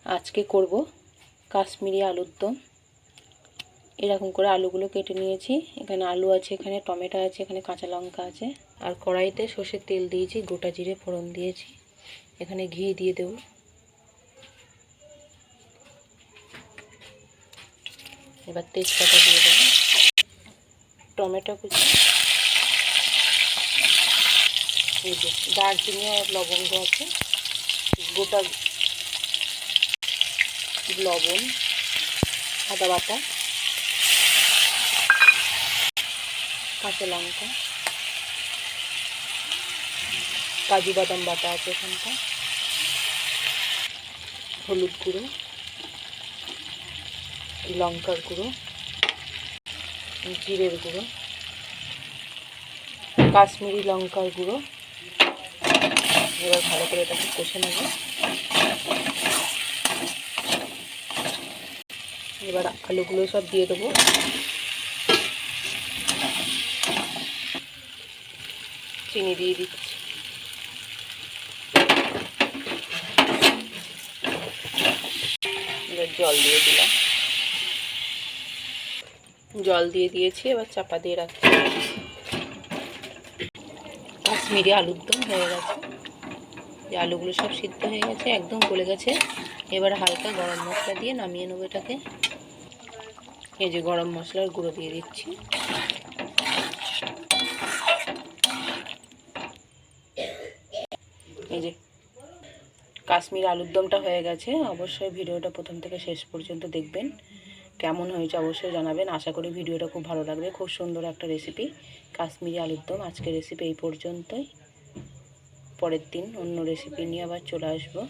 আজকে করব কাশ্মীরি আলুর দম। এরকম করে আলুগুলো কেটে নিয়েছি। এখানে আলু আছে, এখানে টমেটো আছে, এখানে কাঁচা লঙ্কা আছে। আর কড়াইতে সর্ষের তেল দিয়েছি, গোটা জিরে ফোড়ন দিয়েছি। এখানে ঘি দিয়ে দেব। এবার তেজপাতা দিয়ে দেবো, টমেটো কুচি, এই যে দারচিনি আর লবঙ্গ আছে, গোটা লবণ, আদা বাটা, কাঁচা লঙ্কা, কাজু বাদাম বাটা আছে এখানটা, হলুদ গুঁড়ো, লঙ্কার গুঁড়ো, জিরের গুঁড়ো, কাশ্মীরি লঙ্কার গুঁড়ো। এবার ভালো করে এটাকে কষে নেব। এবার আলুগুলো সব দিয়ে দেবো। চিনি দিয়ে দিচ্ছি। এবার জল দিয়ে দিলাম, জল দিয়ে দিয়েছি। এবার চাপা দিয়ে রাখছি। কাশ্মীরি আলুর দম হয়ে গেছে। যে আলুগুলো সব সিদ্ধ হয়ে গেছে, একদম গলে গেছে। এবার হালকা গরম মশলা দিয়ে নামিয়ে নেবো এটাকে। এই যে গরম মশলার গুঁড়ো দিয়ে দিচ্ছি। এই যে কাশ্মীর আলুর দমটা হয়ে গেছে। অবশ্যই ভিডিওটা প্রথম থেকে শেষ পর্যন্ত দেখবেন। কেমন হয়েছে অবশ্যই জানাবেন। আশা করি ভিডিওটা খুব ভালো লাগবে। খুব সুন্দর একটা রেসিপি কাশ্মীরি আলুর দম। আজকের রেসিপি এই পর্যন্তই। পরের দিন অন্য রেসিপি নিয়ে আবার চলে আসবো।